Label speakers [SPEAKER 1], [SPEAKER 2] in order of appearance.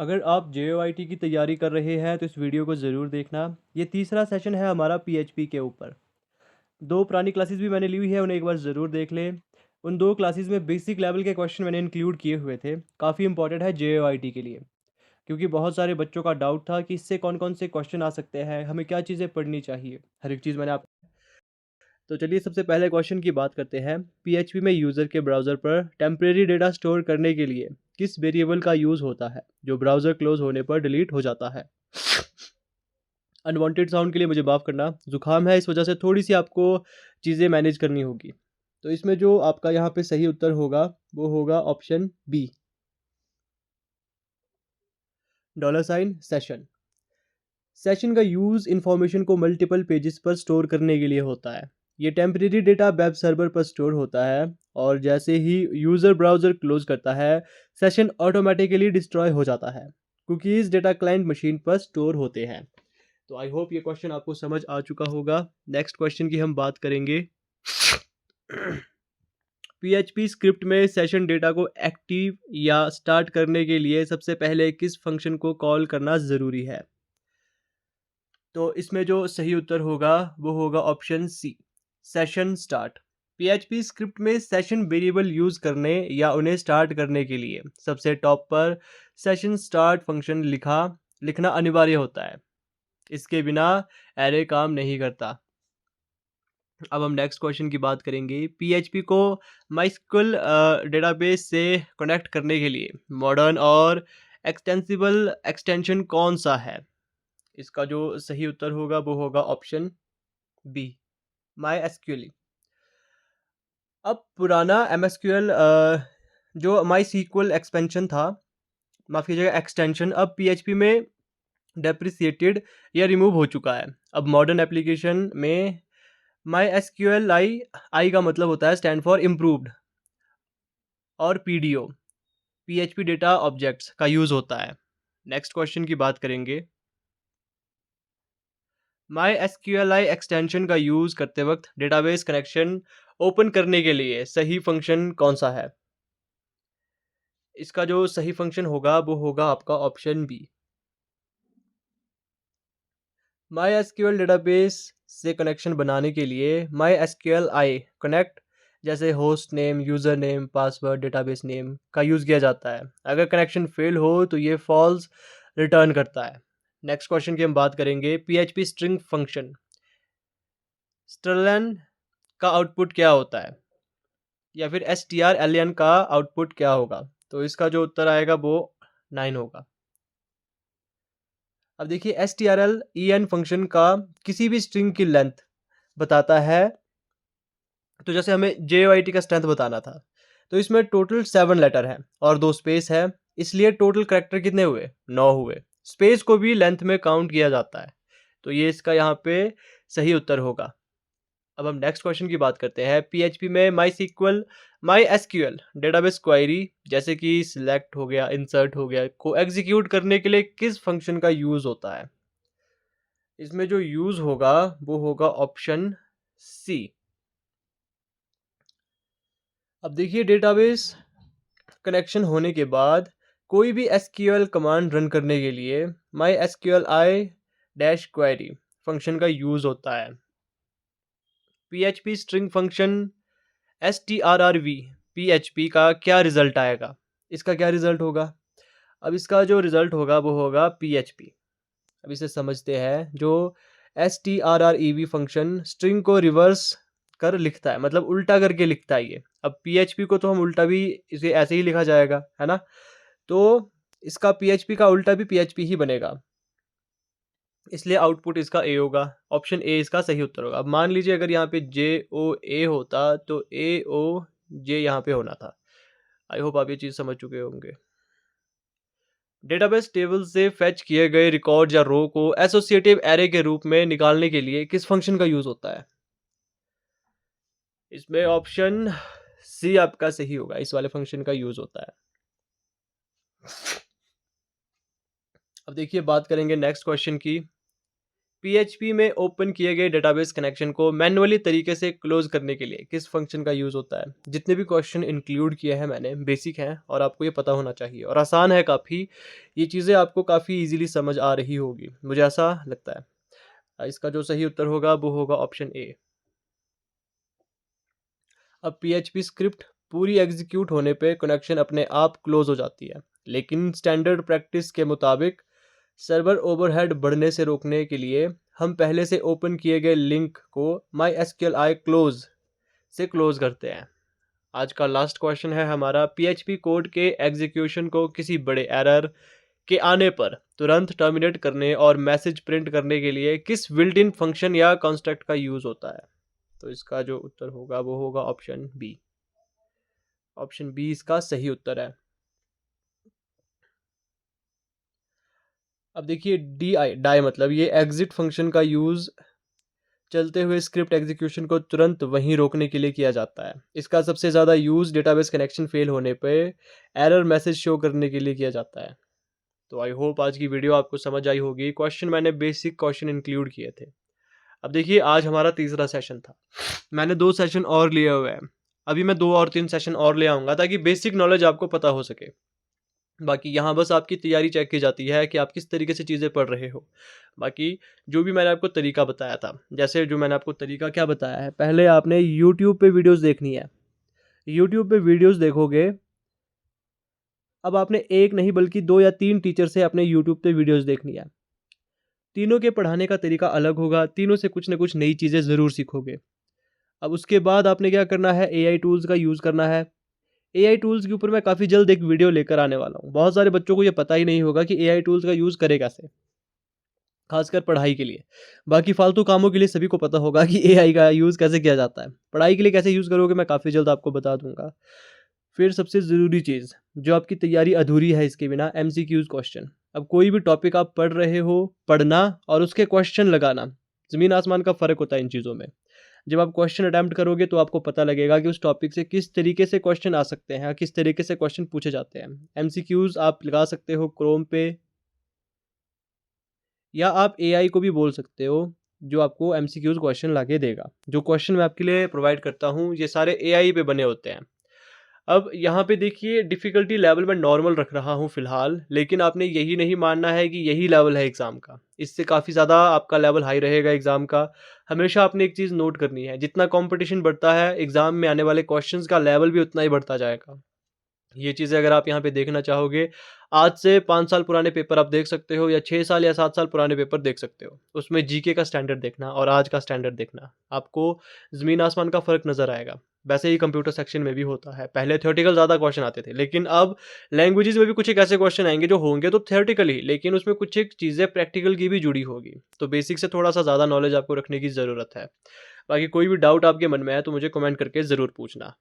[SPEAKER 1] अगर आप JOIT की तैयारी कर रहे हैं तो इस वीडियो को ज़रूर देखना। ये तीसरा सेशन है हमारा PHP के ऊपर। दो पुरानी क्लासेस भी मैंने ली हुई है, उन्हें एक बार ज़रूर देख लें। उन दो क्लासेस में बेसिक लेवल के क्वेश्चन मैंने इंक्लूड किए हुए थे। काफ़ी इंपॉर्टेंट है JOIT के लिए, क्योंकि बहुत सारे बच्चों का डाउट था कि इससे कौन कौन से क्वेश्चन आ सकते हैं, हमें क्या चीज़ें पढ़नी चाहिए। हर एक चीज़ मैंने आप तो चलिए सबसे पहले क्वेश्चन की बात करते हैं। PHP में यूज़र के ब्राउज़र पर टेम्परेरी डेटा स्टोर करने के लिए किस वेरिएबल का यूज़ होता है जो ब्राउज़र क्लोज होने पर डिलीट हो जाता है। अनवांटेड साउंड के लिए मुझे माफ़ करना, ज़ुकाम है, इस वजह से थोड़ी-सी आपको चीज़ें मैनेज करनी होगी। तो इसमें जो आपका यहाँ पे सही उत्तर होगा, वो होगा option B, dollar sign session. Session का यूज़ इन्फॉर्मेशन को मल्टीपल पेजेस पर स्टोर करने के लिए होता है। ये टेम्परेरी डेटा वेब सर्वर पर स्टोर होता है और जैसे ही यूज़र ब्राउज़र क्लोज करता है, सेशन ऑटोमेटिकली डिस्ट्रॉय हो जाता है। कुकीज़ डेटा क्लाइंट मशीन पर स्टोर होते हैं। तो आई होप ये क्वेश्चन आपको समझ आ चुका होगा। नेक्स्ट क्वेश्चन की हम बात करेंगे। PHP स्क्रिप्ट में सेशन डेटा को एक्टिव या स्टार्ट करने के लिए सबसे पहले किस फंक्शन को कॉल करना ज़रूरी है। तो इसमें जो सही उत्तर होगा वो होगा option C, session start. PHP script में सेशन वेरिएबल यूज़ करने या उन्हें स्टार्ट करने के लिए सबसे टॉप पर सेशन स्टार्ट फंक्शन लिखना अनिवार्य होता है। इसके बिना एरे काम नहीं करता। अब हम नेक्स्ट क्वेश्चन की बात करेंगे। PHP को माइस्क्ल डेटाबेस से कनेक्ट करने के लिए मॉडर्न और एक्सटेंसिबल एक्सटेंशन कौन सा है। इसका जो सही उत्तर होगा वो होगा ऑप्शन बी, माई एसक्यूएल। अब पुराना MSQL जो माई सीक्वल एक्सपेंशन था, माफ़ कीजिएगा एक्सटेंशन, अब PHP में डेप्रिसिएटेड या रिमूव हो चुका है। अब मॉडर्न एप्लीकेशन में माई एसक्यूएल आई का मतलब होता है स्टैंड फॉर इम्प्रूव्ड, और PDO PHP डेटा ऑब्जेक्ट्स का यूज़ होता है। नेक्स्ट क्वेश्चन की बात करेंगे। माई एसक्यूएल एक्सटेंशन का यूज़ करते वक्त डेटाबेस कनेक्शन ओपन करने के लिए सही फंक्शन कौन सा है। इसका जो सही फंक्शन होगा वो होगा आपका option B. MySQL database से कनेक्शन बनाने के लिए माई एसक्यूएल आई कनेक्ट जैसे host name, user name, password, database name का यूज़ किया जाता है। अगर कनेक्शन फेल हो तो ये फॉल्स रिटर्न करता है। नेक्स्ट क्वेश्चन की हम बात करेंगे। PHP स्ट्रिंग फंक्शन स्ट्रलन का आउटपुट क्या होता है, या फिर strlen का आउटपुट क्या होगा। तो इसका जो उत्तर आएगा वो 9 होगा। अब देखिए strlen फंक्शन का किसी भी स्ट्रिंग की लेंथ बताता है। तो जैसे हमें JOIT का स्ट्रेंथ बताना था, तो इसमें टोटल 7 लेटर है और 2 स्पेस है, इसलिए टोटल कैरेक्टर कितने हुए, 9 हुए। स्पेस को भी लेंथ में काउंट किया जाता है, तो ये इसका यहाँ पे सही उत्तर होगा। अब हम नेक्स्ट क्वेश्चन की बात करते हैं। PHP में माई एसक्यूएल डेटाबेस क्वेरी जैसे कि सिलेक्ट हो गया, इंसर्ट हो गया, को एग्जीक्यूट करने के लिए किस फंक्शन का यूज़ होता है। इसमें जो यूज़ होगा वो होगा ऑप्शन सी। अब देखिए, डेटाबेस कनेक्शन होने के बाद कोई भी एसक्यूएल कमांड रन करने के लिए MySQL I dash query function का यूज़ होता है। PHP string function strrv PHP का क्या रिजल्ट आएगा, इसका क्या रिजल्ट होगा। अब इसका जो रिजल्ट होगा वो होगा PHP। अब इसे समझते हैं। जो strrev फंक्शन स्ट्रिंग को रिवर्स कर लिखता है, मतलब उल्टा करके लिखता है ये। अब PHP को तो हम उल्टा भी इसे ऐसे ही लिखा जाएगा, है ना। तो इसका PHP का उल्टा भी PHP ही बनेगा, इसलिए आउटपुट इसका ए होगा। ऑप्शन ए इसका सही उत्तर होगा। अब मान लीजिए अगर यहाँ पे JOA होता तो AOJ यहाँ पे होना था। आई होप आप ये चीज़ समझ चुके होंगे। डेटाबेस टेबल से फेच किए गए रिकॉर्ड या रो को एसोसिएटिव एरे के रूप में निकालने के लिए किस फंक्शन का यूज होता है। इसमें ऑप्शन सी आपका सही होगा, इस वाले फंक्शन का यूज होता है। अब देखिए, बात करेंगे नेक्स्ट क्वेश्चन की। पीएचपी में ओपन किए गए डेटाबेस कनेक्शन को मैन्युअली तरीके से क्लोज करने के लिए किस फंक्शन का यूज़ होता है? जितने भी क्वेश्चन इंक्लूड किए हैं मैंने, बेसिक हैं और आपको ये पता होना चाहिए और आसान है काफ़ी। ये चीज़ें आपको काफ़ी ईज़िली समझ आ रही होगी, मुझे ऐसा लगता है। इसका जो सही उत्तर होगा वो होगा ऑप्शन ए। अब पीएचपी स्क्रिप्ट पूरी एग्जीक्यूट होने पे कनेक्शन अपने आप क्लोज हो जाती है, लेकिन स्टैंडर्ड प्रैक्टिस के मुताबिक सर्वर ओवरहेड बढ़ने से रोकने के लिए हम पहले से ओपन किए गए लिंक को MySQLi क्लोज से क्लोज करते हैं। आज का लास्ट क्वेश्चन है हमारा, पीएचपी कोड के एग्जीक्यूशन को किसी बड़े एरर के आने पर तुरंत टर्मिनेट करने और मैसेज प्रिंट करने के लिए किस बिल्ट इन फंक्शन या कॉन्स्ट्रक्ट का यूज होता है? तो इसका जो उत्तर होगा वो होगा ऑप्शन बी। ऑप्शन बी इसका सही उत्तर है। अब देखिए डाई मतलब ये एग्जिट फंक्शन का यूज चलते हुए स्क्रिप्ट एग्जीक्यूशन को तुरंत वहीं रोकने के लिए किया जाता है। इसका सबसे ज़्यादा यूज डेटाबेस कनेक्शन फेल होने पे एरर मैसेज शो करने के लिए किया जाता है। तो आई होप आज की वीडियो आपको समझ आई होगी। क्वेश्चन मैंने बेसिक क्वेश्चन इंक्लूड किए थे। अब देखिए आज हमारा तीसरा सेशन था। मैंने 2 सेशन और लिए हुए हैं। अभी मैं 2 और 3 सेशन और ले आऊँगा ताकि बेसिक नॉलेज आपको पता हो सके। बाकी यहाँ बस आपकी तैयारी चेक की जाती है कि आप किस तरीके से चीज़ें पढ़ रहे हो। बाकी जो भी मैंने आपको तरीका बताया था, जैसे जो मैंने आपको तरीका क्या बताया है, पहले आपने यूट्यूब पे वीडियोज़ देखनी है। यूट्यूब पे वीडियोज़ देखोगे, अब आपने एक नहीं बल्कि 2 या 3 टीचर से अपने यूट्यूब पे वीडियोज़ देखनी है। तीनों के पढ़ाने का तरीका अलग होगा, तीनों से कुछ न कुछ नई चीज़ें ज़रूर सीखोगे। अब उसके बाद आपने क्या करना है, एआई टूल्स का यूज़ करना है। एआई टूल्स के ऊपर मैं काफ़ी जल्द एक वीडियो लेकर आने वाला हूँ। बहुत सारे बच्चों को ये पता ही नहीं होगा कि एआई टूल्स का यूज़ करें कैसे, खासकर पढ़ाई के लिए। बाकी फालतू कामों के लिए सभी को पता होगा कि एआई का यूज़ कैसे किया जाता है। पढ़ाई के लिए कैसे यूज़ करोगे मैं काफ़ी जल्द आपको बता दूँगा। फिर सबसे ज़रूरी चीज़, जो आपकी तैयारी अधूरी है इसके बिना, एमसीक्यूज़ क्वेश्चन। अब कोई भी टॉपिक आप पढ़ रहे हो, पढ़ना और उसके क्वेश्चन लगाना, ज़मीन आसमान का फ़र्क होता है इन चीज़ों में। जब आप क्वेश्चन अटेम्प्ट करोगे तो आपको पता लगेगा कि उस टॉपिक से किस तरीके से क्वेश्चन आ सकते हैं, किस तरीके से क्वेश्चन पूछे जाते हैं। एमसीक्यूज़ आप लगा सकते हो क्रोम पे, या आप एआई को भी बोल सकते हो, जो आपको एमसीक्यूज़ क्वेश्चन लाके देगा। जो क्वेश्चन मैं आपके लिए प्रोवाइड करता हूँ, ये सारे एआई पे बने होते हैं। अब यहाँ पे देखिए डिफ़िकल्टी लेवल मैं नॉर्मल रख रहा हूँ फ़िलहाल, लेकिन आपने यही नहीं मानना है कि यही लेवल है एग्ज़ाम का। इससे काफ़ी ज़्यादा आपका लेवल हाई रहेगा एग्ज़ाम का। हमेशा आपने एक चीज़ नोट करनी है, जितना कॉम्पिटिशन बढ़ता है, एग्ज़ाम में आने वाले क्वेश्चन्स का लेवल भी उतना ही बढ़ता जाएगा। ये चीज़ें अगर आप यहाँ पे देखना चाहोगे, आज से 5 साल पुराने पेपर आप देख सकते हो या 6 साल या 7 साल पुराने पेपर देख सकते हो। उसमें जीके का स्टैंडर्ड देखना और आज का स्टैंडर्ड देखना, आपको ज़मीन आसमान का फ़र्क नज़र आएगा। वैसे ही कंप्यूटर सेक्शन में भी होता है। पहले थ्योरेटिकल ज़्यादा क्वेश्चन आते थे, लेकिन अब लैंग्वेजेज़ में भी कुछ एक ऐसे क्वेश्चन आएँगे जो होंगे तो थ्योरेटिकल ही, लेकिन उसमें कुछ एक चीज़ें प्रैक्टिकल की भी जुड़ी होगी। तो बेसिक से थोड़ा-सा ज़्यादा नॉलेज आपको रखने की ज़रूरत है। बाकी कोई भी डाउट आपके मन में है तो मुझे कमेंट करके ज़रूर पूछना।